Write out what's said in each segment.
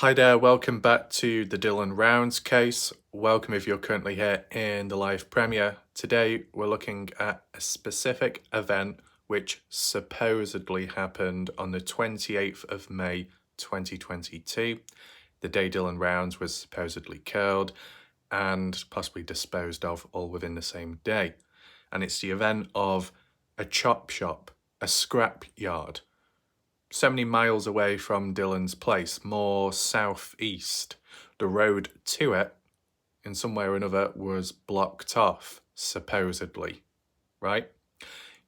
Hi there, welcome back to the Dylan Rounds case. Welcome if you're currently here in the live premiere. Today we're looking at a specific event which supposedly happened on the 28th of May 2022, the day Dylan Rounds was supposedly killed and possibly disposed of all within the same day. And it's the event of a chop shop, a scrap yard, 70 miles away from Dylan's place, more southeast. The road to it, in some way or another, was blocked off, supposedly, right?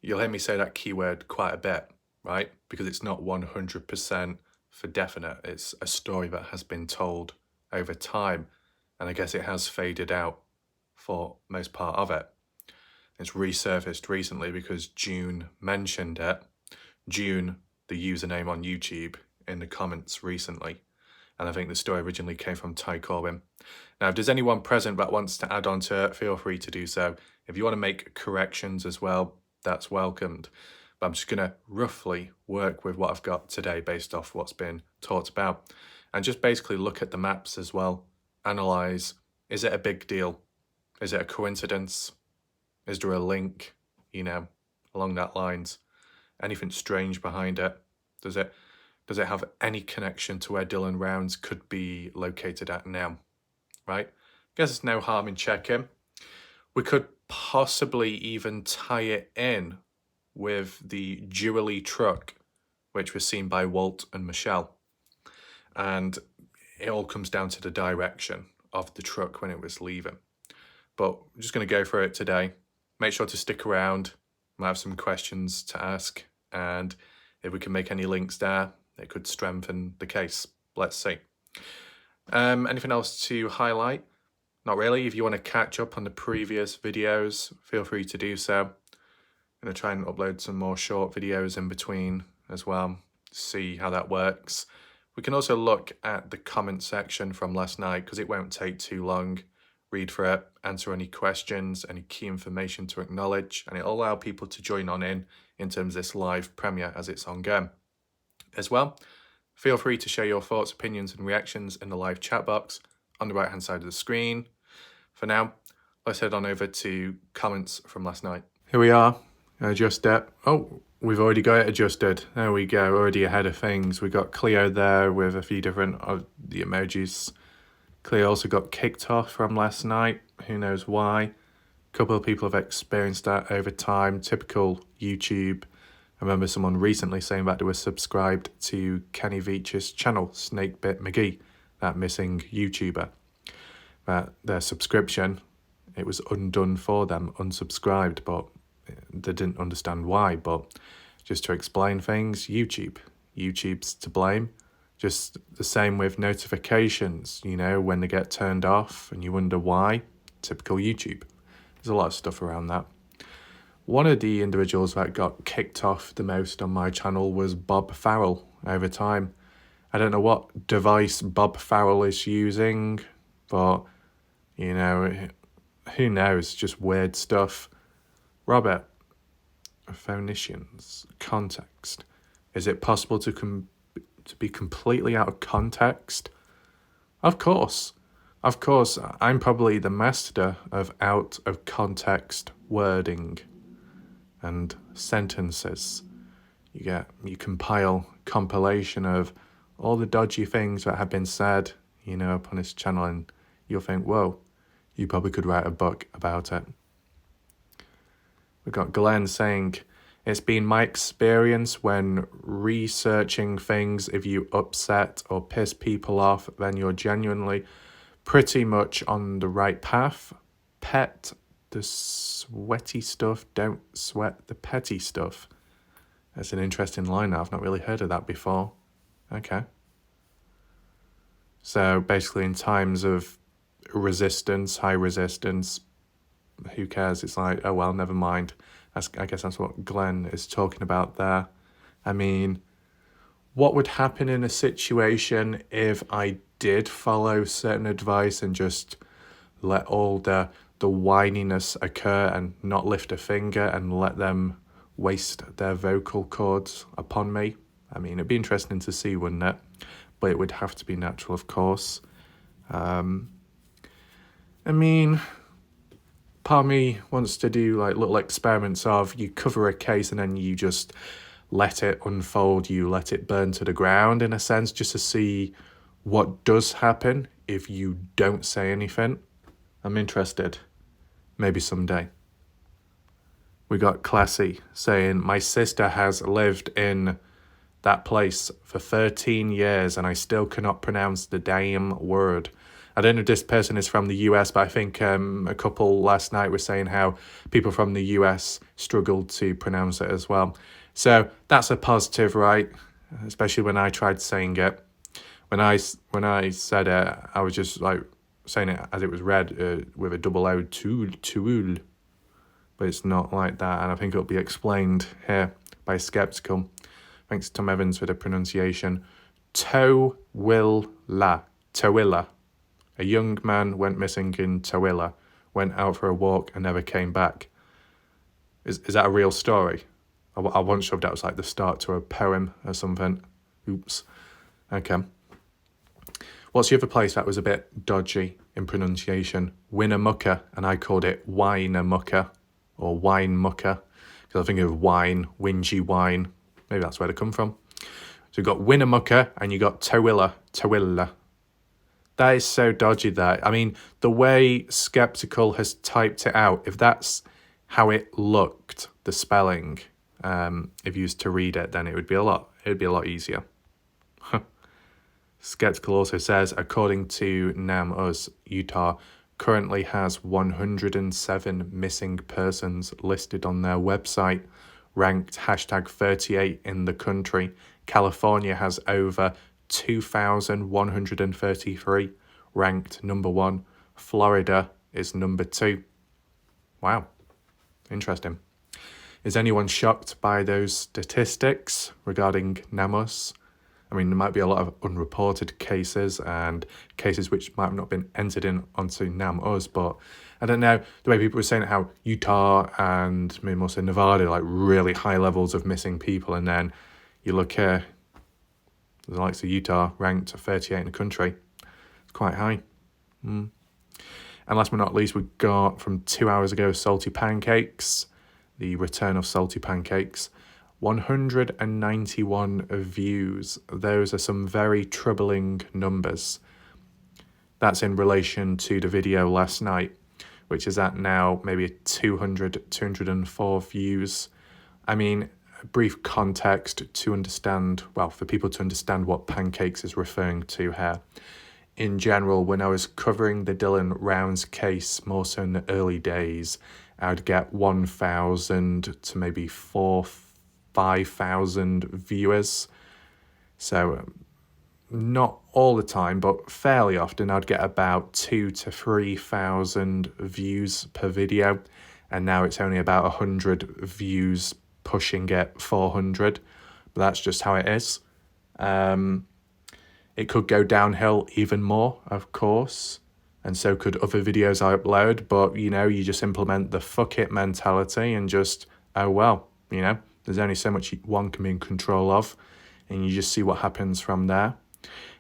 You'll hear me say that keyword quite a bit, right? Because it's not 100% for definite. It's a story that has been told over time, and I guess it has faded out for most part of it. It's resurfaced recently because June mentioned it. June, the username on YouTube, in the comments recently. And I think the story originally came from Ty Corbin. Now, if there's anyone present that wants to add on to it, feel free to do so. If you want to make corrections as well, that's welcomed. But I'm just going to roughly work with what I've got today based off what's been talked about. And just basically look at the maps as well. Analyse, is it a big deal? Is it a coincidence? Is there a link, along that lines? Anything strange behind it? Does it have any connection to where Dylan Rounds could be located at now? Right? Guess there's no harm in checking. We could possibly even tie it in with the Jubilee truck, which was seen by Walt and Michelle. And it all comes down to the direction of the truck when it was leaving. But I'm just going to go through it today. Make sure to stick around. Might have some questions to ask, and if we can make any links there, it could strengthen the case. Let's see. Anything else to highlight? Not really. If you want to catch up on the previous videos, feel free to do so. I'm going to try and upload some more short videos in between as well, see how that works. We can also look at the comment section from last night because it won't take too long. Read through it, answer any questions, any key information to acknowledge, and it'll allow people to join on in terms of this live premiere as it's ongoing. As well, feel free to share your thoughts, opinions, and reactions in the live chat box on the right-hand side of the screen. For now, let's head on over to comments from last night. Here we are, adjust it. Oh, we've already got it adjusted. There we go, already ahead of things. We got Cleo there with a few different of the emojis. Cleo also got kicked off from last night. Who knows why? A couple of people have experienced that over time. Typical YouTube. I remember someone recently saying that they were subscribed to Kenny Veach's channel, Snakebit McGee, that missing YouTuber. That their subscription, it was undone for them, unsubscribed, but they didn't understand why. But just to explain things, YouTube's to blame. Just the same with notifications, when they get turned off and you wonder why. Typical YouTube. There's a lot of stuff around that. One of the individuals that got kicked off the most on my channel was Bob Farrell over time. I don't know what device Bob Farrell is using, but, who knows? Just weird stuff. Robert, phonicians, context. Is it possible to be completely out of context? Of course, I'm probably the master of out of context wording and sentences. You compile compilation of all the dodgy things that have been said, up on this channel, and you'll think, whoa, you probably could write a book about it. We've got Glenn saying, it's been my experience when researching things, if you upset or piss people off, then you're genuinely pretty much on the right path. Pet the sweaty stuff, don't sweat the petty stuff. That's an interesting line. I've not really heard of that before. Okay. So basically in times of resistance, high resistance, who cares? It's like, oh well, never mind. I guess that's what Glenn is talking about there. I mean, what would happen in a situation if I did follow certain advice and just let all the whininess occur and not lift a finger and let them waste their vocal cords upon me? I mean, it'd be interesting to see, wouldn't it? but it would have to be natural, of course. I mean, part of me wants to do like little experiments of you cover a case and then you just let it unfold, you let it burn to the ground in a sense, just to see what does happen if you don't say anything. I'm interested. Maybe someday. We got Classy saying, my sister has lived in that place for 13 years and I still cannot pronounce the damn word. I don't know if this person is from the US, but I think a couple last night were saying how people from the US struggled to pronounce it as well. So that's a positive, right? Especially when I tried saying it. When I said it, I was just like saying it as it was read with a double O, tool. But it's not like that, and I think it'll be explained here by Skeptical. Thanks to Tom Evans for the pronunciation. Towilla. A young man went missing in Towilla, went out for a walk and never came back. Is that a real story? I once sure that was like the start to a poem or something. Oops. Okay. What's the other place that was a bit dodgy in pronunciation? Winnemucca, and I called it Winemucca or Winemucca because I think of wine, whingy wine. Maybe that's where they come from. So you've got Winnemucca and you got Towilla. That is so dodgy that. I mean, the way Skeptical has typed it out, if that's how it looked, the spelling, if you used to read it, then it would be a lot easier. Skeptical also says, according to NamUs, Utah currently has 107 missing persons listed on their website, ranked hashtag 38 in the country. California has over 2,133, ranked number 1. Florida is number 2. Wow, interesting. Is anyone shocked by those statistics regarding NamUs? I mean, there might be a lot of unreported cases and cases which might have not been entered in onto NamUs, but I don't know, the way people were saying how Utah and maybe also Nevada, like really high levels of missing people, and then you look here, the likes of Utah ranked 38 in the country. It's quite high. And last but not least, we got from 2 hours ago, salty pancakes, the return of salty pancakes. 191 views. Those are some very troubling numbers. That's in relation to the video last night, which is at now maybe 204 views. I mean, brief context to understand, well, for people to understand what pancakes is referring to here. In general, when I was covering the Dylan Rounds case, more so in the early days, I would get 1,000 to maybe 5,000 viewers. So not all the time, but fairly often I'd get about 2,000 to 3,000 views per video. And now it's only about 100 views, pushing it 400. But that's just how it is. It could go downhill even more, of course. And so could other videos I upload. But, you know, you just implement the fuck it mentality and just, oh, well, you know, there's only so much one can be in control of. And you just see what happens from there.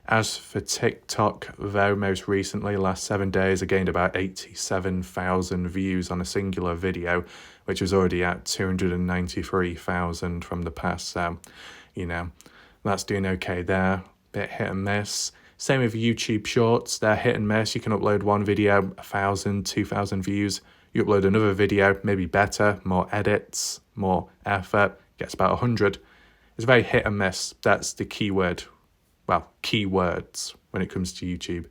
As for TikTok, though, most recently, last 7 days, I gained about 87,000 views on a singular video, which was already at 293,000 from the past. So, you know, that's doing okay there. Bit hit and miss. Same with YouTube Shorts. They're hit and miss. You can upload one video, 1,000, 2,000 views. You upload another video, maybe better, more edits, more effort, gets about 100. It's very hit and miss. That's the key word. Well, keywords when it comes to YouTube.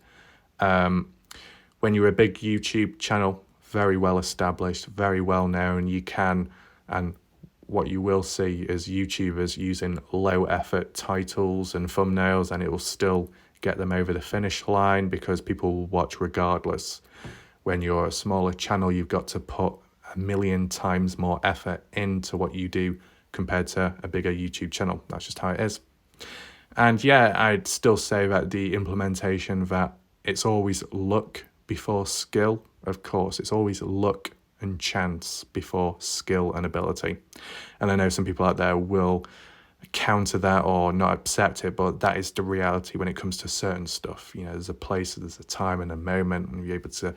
When you're a big YouTube channel, very well established, very well known, you can, and what you will see is YouTubers using low effort titles and thumbnails, and it will still get them over the finish line because people will watch regardless. When you're a smaller channel, you've got to put 1,000,000 times more effort into what you do compared to a bigger YouTube channel. That's just how it is. And yeah, I'd still say that the implementation, that it's always luck before skill. Of course, it's always luck and chance before skill and ability. And I know some people out there will counter that or not accept it, but that is the reality when it comes to certain stuff. You know, there's a place, there's a time and a moment, and you're able to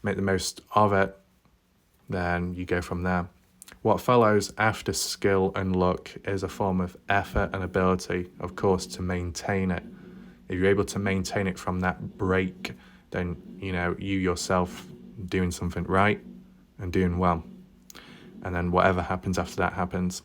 make the most of it, then you go from there. What follows after skill and luck is a form of effort and ability, of course, to maintain it. If you're able to maintain it from that break, then, you know, you yourself doing something right and doing well. And then whatever happens after that happens.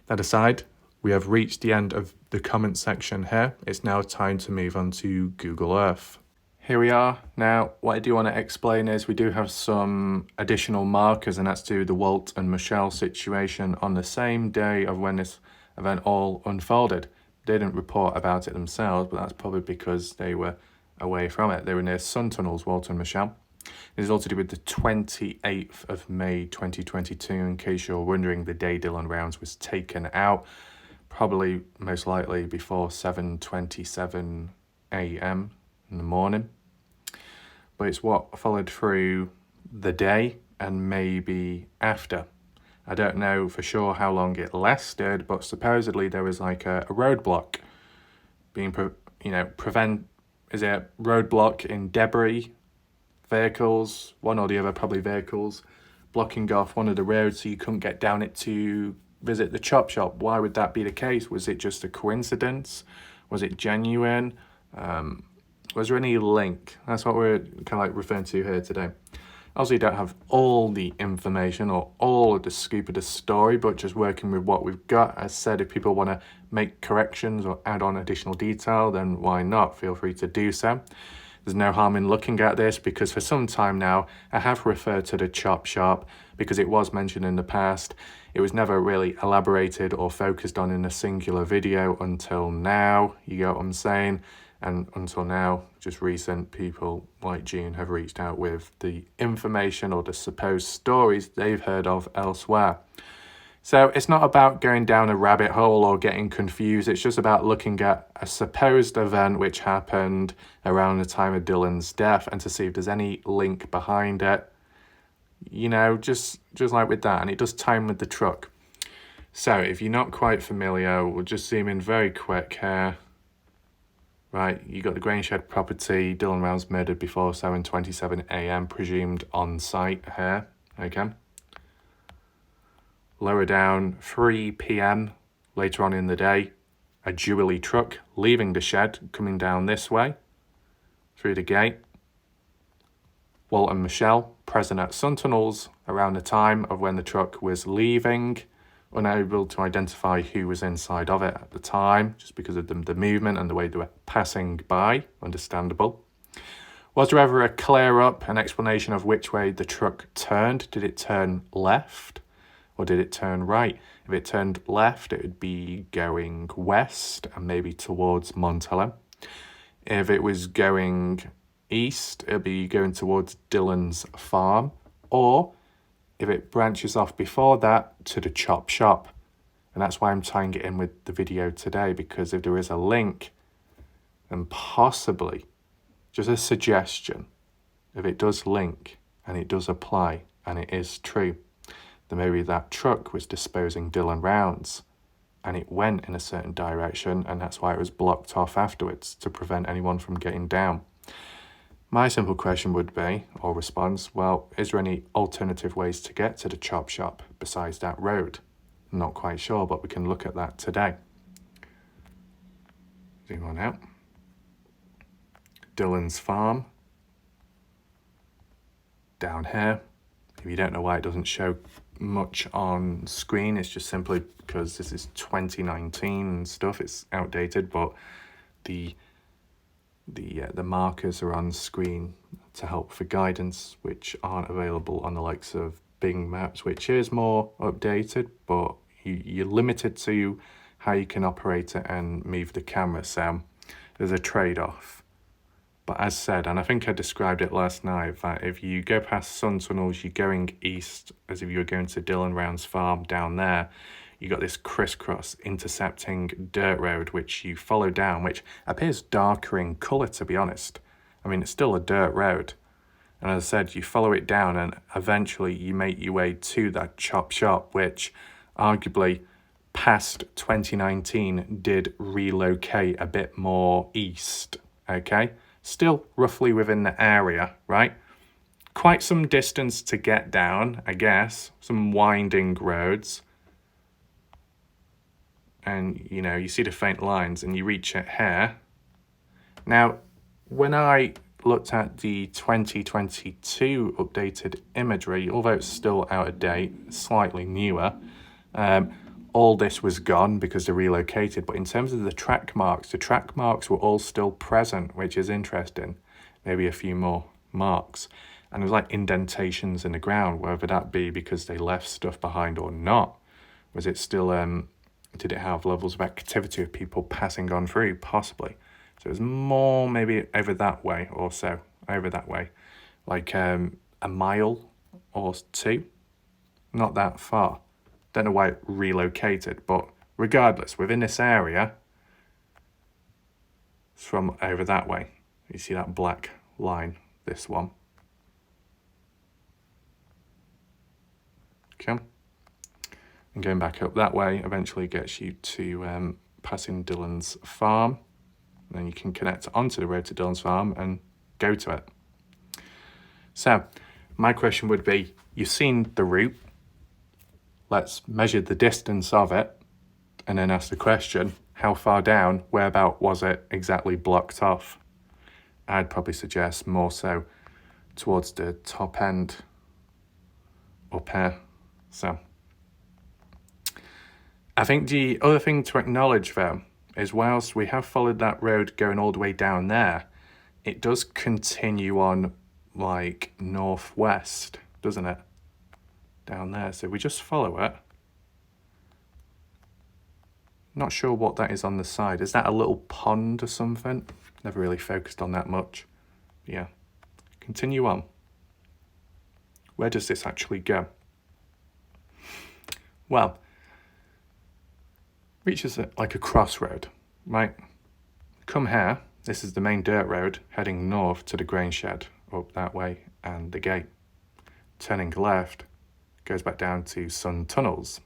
That aside, we have reached the end of the comment section here. It's now time to move on to Google Earth. Here we are. Now, what I do want to explain is we do have some additional markers, and that's to the Walt and Michelle situation on the same day of when this event all unfolded. They didn't report about it themselves, but that's probably because they were away from it. They were near sun tunnels, Walt and Michelle. It is all to do with the 28th of May 2022, in case you're wondering, the day Dylan Rounds was taken out, probably most likely before 7:27 a.m. in the morning. But it's what followed through the day and maybe after. I don't know for sure how long it lasted, but supposedly there was like a roadblock being, is it roadblock in debris, vehicles, one or the other, probably vehicles, blocking off one of the roads so you couldn't get down it to visit the chop shop. Why would that be the case? Was it just a coincidence? Was it genuine? Was there any link? That's what we're kind of like referring to here today. Obviously, don't have all the information or all of the scoop of the story, but just working with what we've got. As said, if people want to make corrections or add on additional detail, then why not? Feel free to do so. There's no harm in looking at this, because for some time now, I have referred to the chop shop because it was mentioned in the past. It was never really elaborated or focused on in a singular video until now. You get what I'm saying? And until now, just recent people like June have reached out with the information or the supposed stories they've heard of elsewhere. So it's not about going down a rabbit hole or getting confused. It's just about looking at a supposed event which happened around the time of Dylan's death and to see if there's any link behind it. You know, just like with that. And it does time with the truck. So if you're not quite familiar, we'll just zoom in very quick here. Right, you got the Grainshed property, Dylan Rounds murdered before 7:27 a.m, presumed on site here, okay. Lower down, 3 p.m, later on in the day, a Jubilee truck leaving the shed, coming down this way, through the gate. Walt and Michelle present at sun tunnels around the time of when the truck was leaving, unable to identify who was inside of it at the time, just because of the movement and the way they were passing by, understandable. Was there ever a clear up, an explanation of which way the truck turned? Did it turn left or did it turn right? If it turned left, it would be going west and maybe towards Montello. If it was going east, it would be going towards Dylan's farm, or if it branches off before that to the chop shop. And that's why I'm tying it in with the video today, because if there is a link, then possibly, just a suggestion, if it does link and it does apply and it is true, then maybe that truck was disposing Dylan Rounds and it went in a certain direction, and that's why it was blocked off afterwards to prevent anyone from getting down. My simple question would be, or response, well, is there any alternative ways to get to the chop shop besides that road? I'm not quite sure, but we can look at that today. Zoom on out. Dylan's farm. Down here. If you don't know why it doesn't show much on screen, it's just simply because this is 2019 and stuff. It's outdated, but the markers are on screen to help for guidance, which aren't available on the likes of Bing Maps, which is more updated, but you're limited to how you can operate it and move the camera, so there's a trade-off. But as said, and I think I described it last night, that if you go past sun tunnels, you're going east as if you were going to Dylan Round's farm down there. You got this crisscross intercepting dirt road, which you follow down, which appears darker in colour, to be honest. I mean, it's still a dirt road. And as I said, you follow it down and eventually you make your way to that chop shop, which arguably past 2019 did relocate a bit more east, okay? Still roughly within the area, right? Quite some distance to get down, I guess. Some winding roads. And, you know, you see the faint lines and you reach it here. Now, when I looked at the 2022 updated imagery, although it's still out of date, slightly newer, all this was gone because they relocated. But in terms of the track marks were all still present, which is interesting. Maybe a few more marks. And there's like indentations in the ground, whether that be because they left stuff behind or not. Was it still, did it have levels of activity of people passing on through? Possibly. So it's more maybe over that way or so, over that way. Like a mile or two, not that far. Don't know why it relocated, but regardless, within this area, it's from over that way. You see that black line, this one. Okay. And going back up that way eventually gets you to passing Dylan's farm. Then you can connect onto the road to Dylan's farm and go to it. So my question would be, you've seen the route. Let's measure the distance of it and then ask the question, how far down, whereabout was it exactly blocked off? I'd probably suggest more so towards the top end up here. So I think the other thing to acknowledge though is whilst we have followed that road going all the way down there, it does continue on like northwest, doesn't it? Down there. So we just follow it. Not sure what that is on the side. Is that a little pond or something? Never really focused on that much. Yeah. Continue on. Where does this actually go? Well, reaches like a crossroad, right? Come here. This is the main dirt road heading north to the grain shed up that way and the gate. Turning left goes back down to Sun Tunnels.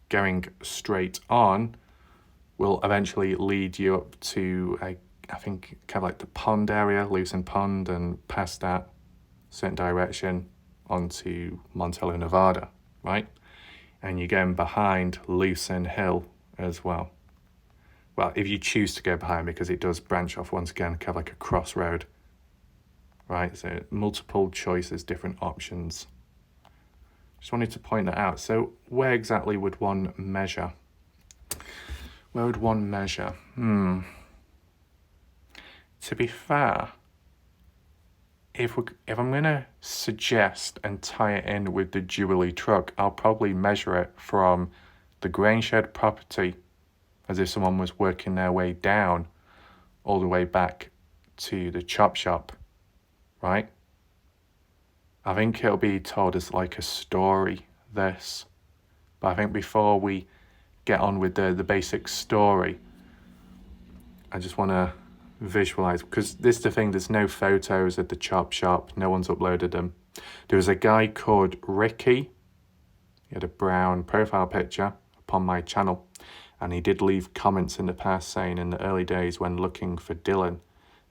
Going straight on will eventually lead you up to, I think, kind of like the pond area, Lucin Pond, and past that, certain direction, onto Montello, Nevada, right? And you're going behind Lucin Hill as well. Well, if you choose to go behind, because it does branch off once again, kind of like a crossroad, right? So multiple choices, different options. Just wanted to point that out. So where exactly would one measure? Where would one measure? To be fair, if I'm going to suggest and tie it in with the Jubilee truck, I'll probably measure it from the grain shed property, as if someone was working their way down all the way back to the chop shop, right? I think it'll be told as like a story, this. But I think before we get on with the basic story, I just want to visualize, because this is the thing, there's no photos at the chop shop, no one's uploaded them. There was a guy called Ricky, he had a brown profile picture upon my channel, and he did leave comments in the past saying in the early days when looking for Dylan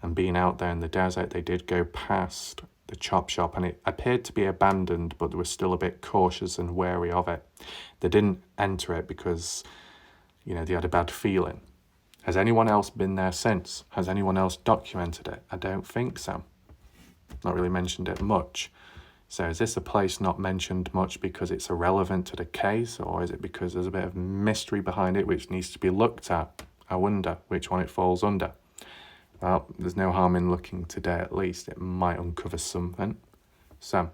and being out there in the desert, they did go past the chop shop and it appeared to be abandoned, but they were still a bit cautious and wary of it. They didn't enter it because, you know, they had a bad feeling. Has anyone else been there since? Has anyone else documented it? I don't think so. Not really mentioned it much. So is this a place not mentioned much because it's irrelevant to the case, or is it because there's a bit of mystery behind it which needs to be looked at? I wonder which one it falls under. Well, there's no harm in looking today at least. It might uncover something. So,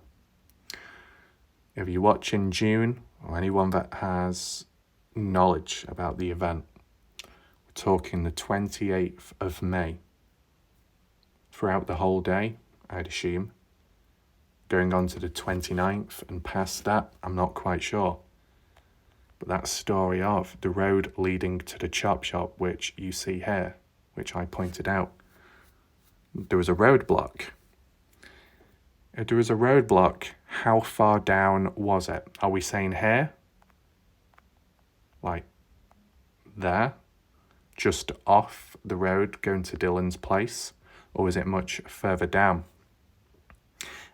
if you watch in June, or anyone that has knowledge about the event, we're talking the 28th of May. Throughout the whole day, I'd assume. Going on to the 29th and past that, I'm not quite sure. But that story of the road leading to the chop shop, which you see here, which I pointed out, there was a roadblock. If there was a roadblock, how far down was it? Are we saying here? like there, just off the road going to Dylan's place, or was it much further down?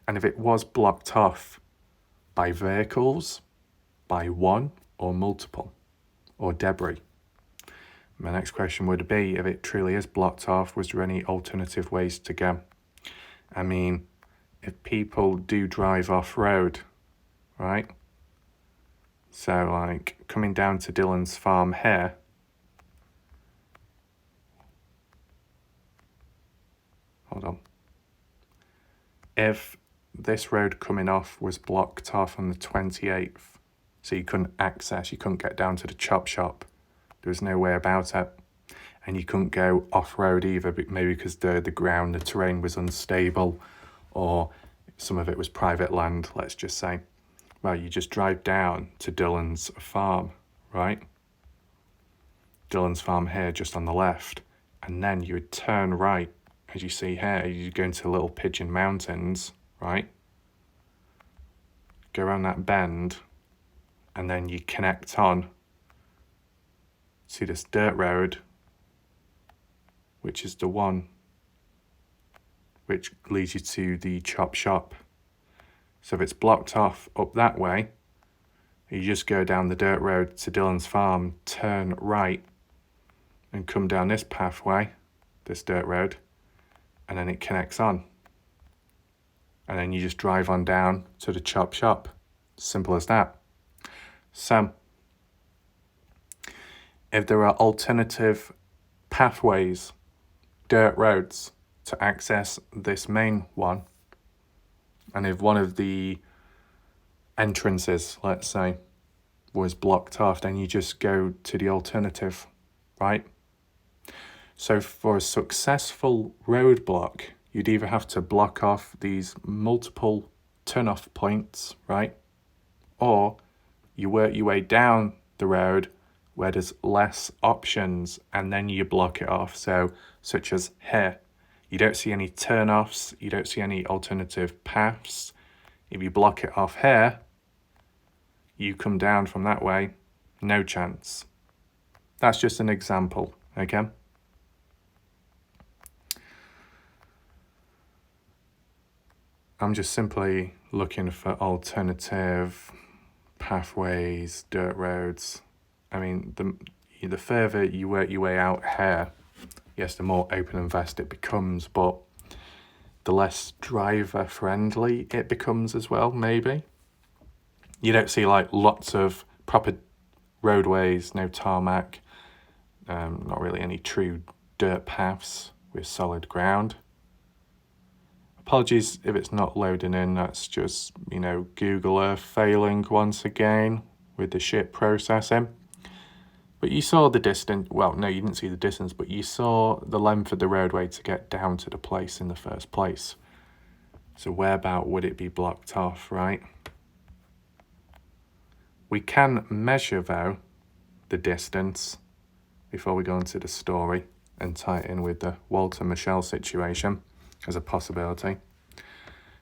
And if it was blocked off by vehicles, by one or multiple, or debris, my next question would be, if it truly is blocked off, was there any alternative ways to go? I mean, if people do drive off-road, right? So like coming down to Dylan's farm here, hold on. If this road coming off was blocked off on the 28th, so you couldn't get down to the chop shop, there was no way about it. And you couldn't go off-road either, maybe because the ground, the terrain was unstable, or some of it was private land, let's just say. Well, you just drive down to Dylan's farm, right? Dylan's farm here, just on the left. And then you would turn right, as you see here, you go into Little Pigeon Mountains, right? Go around that bend, and then you connect on to this dirt road, which is the one which leads you to the chop shop. So if it's blocked off up that way, you just go down the dirt road to Dylan's farm, turn right, and come down this pathway, this dirt road, and then it connects on. And then you just drive on down to the chop shop. Simple as that. So, if there are alternative pathways, dirt roads, to access this main one, and if one of the entrances, let's say, was blocked off, then you just go to the alternative, right? So for a successful roadblock, you'd either have to block off these multiple turn-off points, right? Or you work your way down the road where there's less options, and then you block it off. So, such as here, you don't see any turn-offs, you don't see any alternative paths. If you block it off here, you come down from that way, no chance. That's just an example, okay? I'm just simply looking for alternative pathways, dirt roads. I mean, the further you work your way out here, yes, the more open and vast it becomes, but the less driver friendly it becomes as well, maybe. You don't see like lots of proper roadways, no tarmac, not really any true dirt paths with solid ground. Apologies if it's not loading in, that's just, Google Earth failing once again with the shit processing. But you saw the distance, well, no, you didn't see the distance, but you saw the length of the roadway to get down to the place in the first place. So whereabout would it be blocked off, right? We can measure, though, the distance before we go into the story and tie it in with the Walter Michelle situation as a possibility.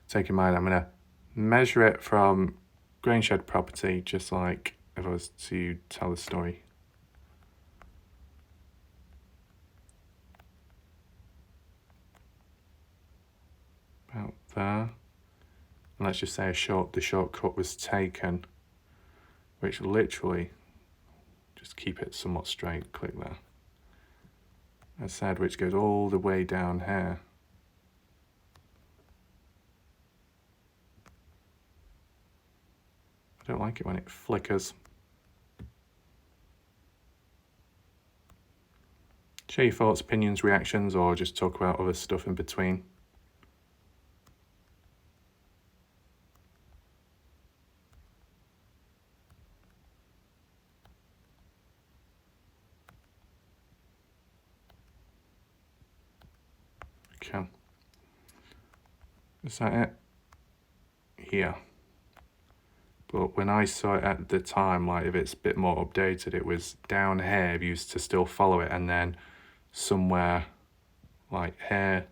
Take in mind, I'm going to measure it from Grainshed property, just like if I was to tell the story. About there. And let's just say the shortcut was taken, which literally, just keep it somewhat straight, click there. I said, which goes all the way down here. I don't like it when it flickers. Share your thoughts, opinions, reactions, or just talk about other stuff in between. Okay. Is that it? Here. But when I saw it at the time, like if it's a bit more updated, it was down here, if you used to still follow it, and then somewhere like here,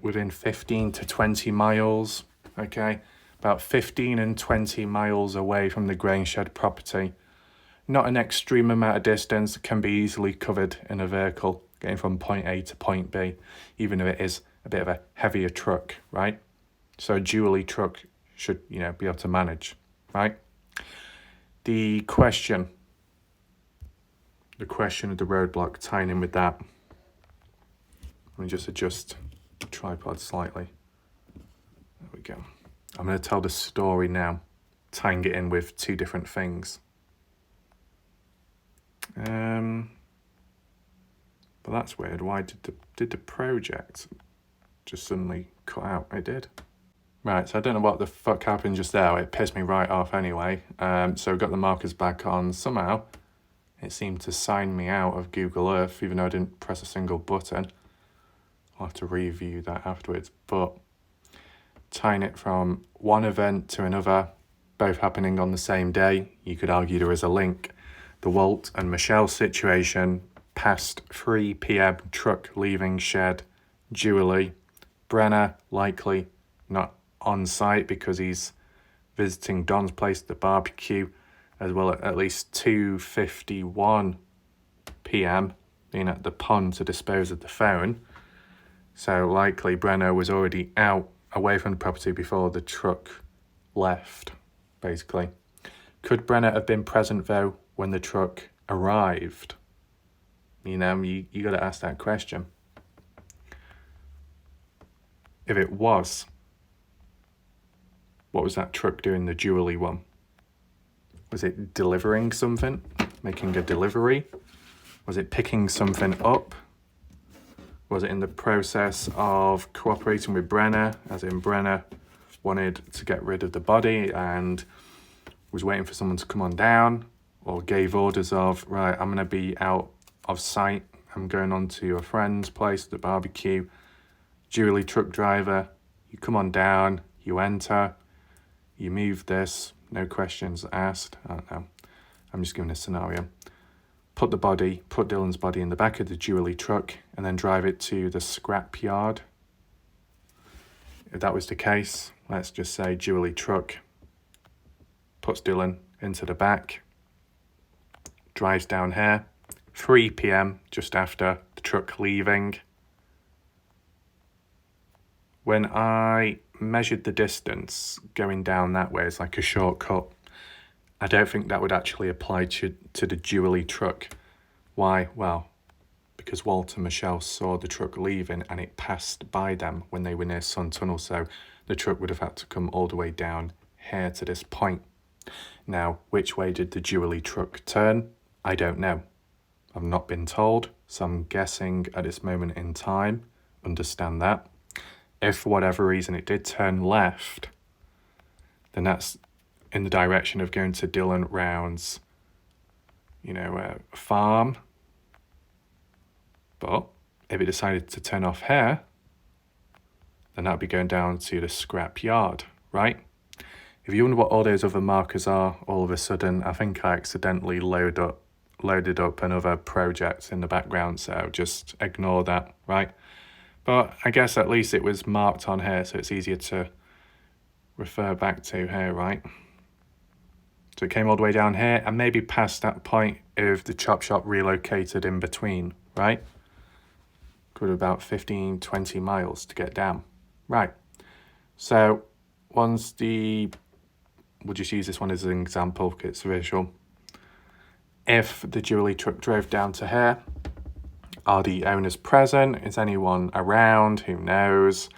within 15 to 20 miles, okay? About 15 and 20 miles away from the Grainshed property, not an extreme amount of distance, can be easily covered in a vehicle, getting from point A to point B, even if it is a bit of a heavier truck, right? So a dually truck should, be able to manage, right? The question of the roadblock, tying in with that. Let me just adjust the tripod slightly. There we go. I'm going to tell the story now, tying it in with two different things. But that's weird. Why did the project just suddenly cut out? It did. Right, so I don't know what the fuck happened just there. It pissed me right off anyway. So we got the markers back on. Somehow it seemed to sign me out of Google Earth, even though I didn't press a single button. I'll have to review that afterwards. But tying it from one event to another, both happening on the same day, you could argue there is a link. The Walt and Michelle situation, past 3 p.m, truck leaving shed, dually. Brenner likely not on site because he's visiting Don's place at the barbecue, as well at least 2:51 p.m, being at the pond to dispose of the phone. So likely Brenner was already out away from the property before the truck left, basically. Could Brenner have been present though when the truck arrived? You got to ask that question. If it was, what was that truck doing, the dually one? Was it delivering something, making a delivery? Was it picking something up? Was it in the process of cooperating with Brenner, as in Brenner wanted to get rid of the body and was waiting for someone to come on down, or gave orders of, right, I'm going to be out of sight, I'm going on to a friend's place at the barbecue, dually truck driver, you come on down, you enter, you move this, no questions asked, I don't know, I'm just giving a scenario. Put Dylan's body in the back of the dually truck and then drive it to the scrapyard. If that was the case, let's just say dually truck puts Dylan into the back, drives down here, 3 p.m, just after the truck leaving. When I measured the distance going down that way, it's like a shortcut. I don't think that would actually apply to the dually truck. Why? Well, because Walt and Michelle saw the truck leaving and it passed by them when they were near Sun Tunnel, so the truck would have had to come all the way down here to this point. Now, which way did the dually truck turn? I don't know. I've not been told, so I'm guessing at this moment in time, understand that. If for whatever reason it did turn left, then that's in the direction of going to Dylan Round's, farm. But if it decided to turn off here, then that'd be going down to the scrapyard, right? If you wonder what all those other markers are, all of a sudden, I think I accidentally loaded up another project in the background, so just ignore that, right? But I guess at least it was marked on here, so it's easier to refer back to here, right? So it came all the way down here and maybe past that point if the chop shop relocated in between, right? Could have about 15, 20 miles to get down. Right. So we'll just use this one as an example because it's visual. If the dually truck drove down to here, are the owners present? Is anyone around? Who knows?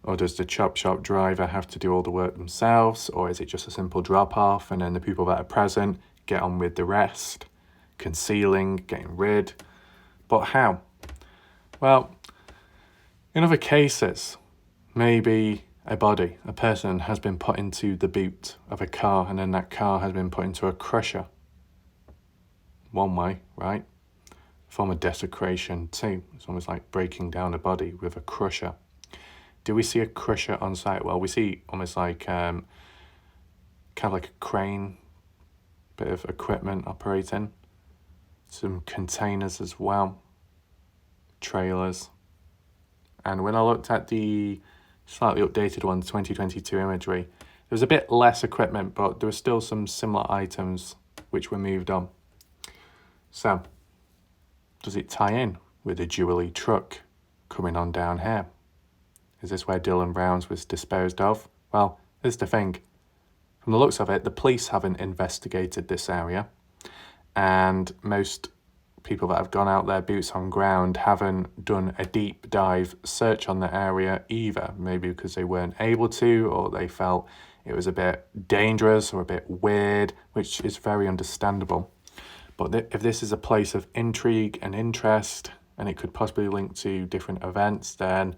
Or does the chop shop driver have to do all the work themselves? Or is it just a simple drop off and then the people that are present get on with the rest? Concealing, getting rid. But how? Well, in other cases, maybe a person has been put into the boot of a car and then that car has been put into a crusher. One way, right? Form of desecration too. It's almost like breaking down a body with a crusher. Do we see a crusher on site? Well, we see almost like kind of like a crane, bit of equipment operating. Some containers as well, trailers. And when I looked at the slightly updated one, 2022 imagery, there was a bit less equipment, but there were still some similar items which were moved on. So, does it tie in with the Jubilee truck coming on down here? Is this where Dylan Brown's was disposed of? Well, here's the thing. From the looks of it, the police haven't investigated this area, and most people that have gone out there boots on ground haven't done a deep dive search on the area either. Maybe because they weren't able to, or they felt it was a bit dangerous or a bit weird, which is very understandable. But if this is a place of intrigue and interest, and it could possibly link to different events, then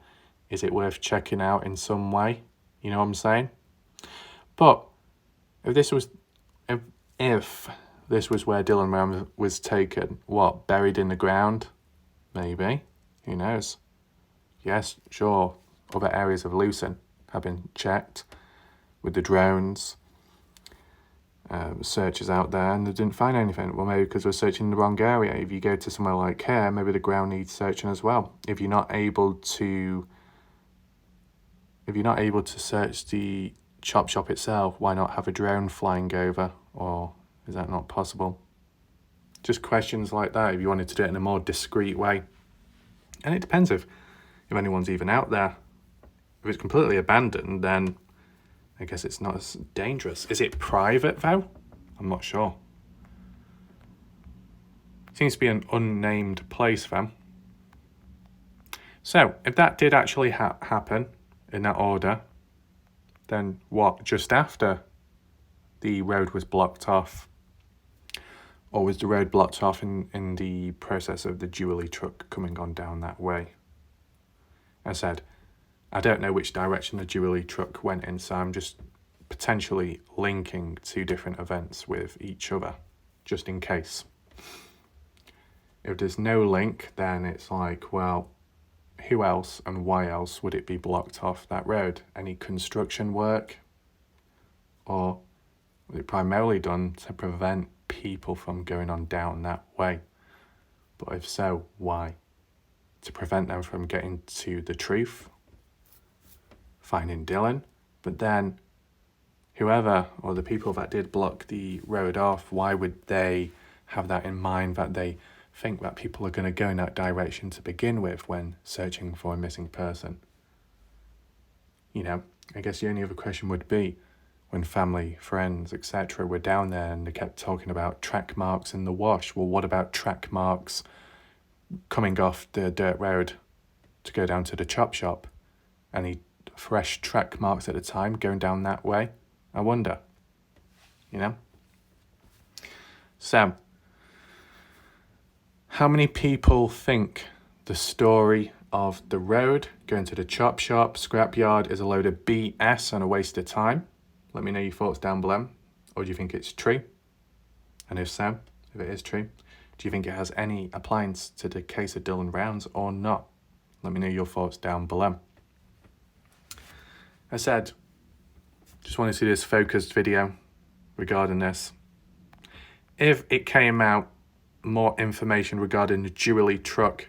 is it worth checking out in some way? You know what I'm saying? But if this was where Dylan Brown was taken, what, buried in the ground? Maybe. Who knows? Yes, sure. Other areas of lucin have been checked with the drones. Searchers out there, and they didn't find anything. Well, maybe because we're searching the wrong area. If you go to somewhere like here, maybe the ground needs searching as well. If you're not able to search the chop shop itself, why not have a drone flying over? Or is that not possible? Just questions like that, if you wanted to do it in a more discreet way. And it depends if anyone's even out there. If it's completely abandoned, then I guess it's not as dangerous. Is it private, though? I'm not sure. Seems to be an unnamed place, though. So, if that did actually happen in that order, then what, just after the road was blocked off? Or was the road blocked off in the process of the Jubilee truck coming on down that way? As I said, I don't know which direction the Jubilee truck went in, so I'm just potentially linking two different events with each other, just in case. If there's no link, then it's like, well, who else and why else would it be blocked off that road? Any construction work? Or was it primarily done to prevent people from going on down that way? But if so, why? To prevent them from getting to the truth? Finding Dylan? But then whoever, or the people that did block the road off, why would they have that in mind, that they think that people are going to go in that direction to begin with when searching for a missing person? You know, I guess the only other question would be, when family, friends, etc. were down there and they kept talking about track marks in the wash, well, what about track marks coming off the dirt road to go down to the chop shop? Any fresh track marks at the time going down that way? I wonder, you know? So, how many people think the story of the road going to the chop shop, scrapyard, is a load of BS and a waste of time? Let me know your thoughts down below. Or do you think it's true? And if so, if it is true, do you think it has any appliance to the case of Dylan Brown's or not? Let me know your thoughts down below. I said, just wanted to do this focused video regarding this. If it came out more information regarding the Jubilee truck,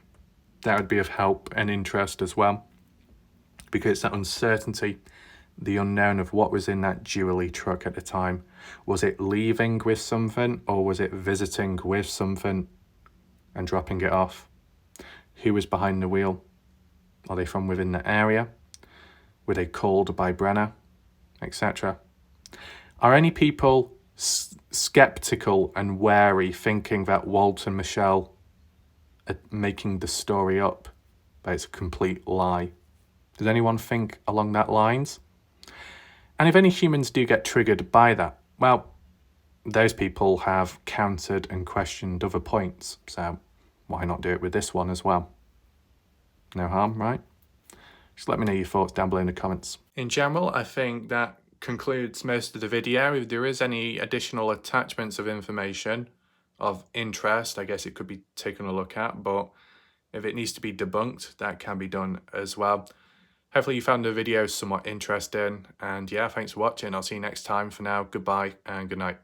that would be of help and interest as well. Because that uncertainty, the unknown of what was in that Jubilee truck at the time. Was it leaving with something, or was it visiting with something and dropping it off? Who was behind the wheel? Are they from within the area? Were they called by Brenner, etc.? Are any people skeptical and wary, thinking that Walt and Michelle are making the story up, that it's a complete lie? Does anyone think along that lines? And if any humans do get triggered by that, well, those people have countered and questioned other points, so why not do it with this one as well? No harm, right? Just let me know your thoughts down below in the comments. In general, I think that concludes most of the video. If there is any additional attachments of information of interest, I guess it could be taken a look at, but if it needs to be debunked, that can be done as well. Hopefully you found the video somewhat interesting, and yeah, thanks for watching. I'll see you next time. For now, goodbye and good night.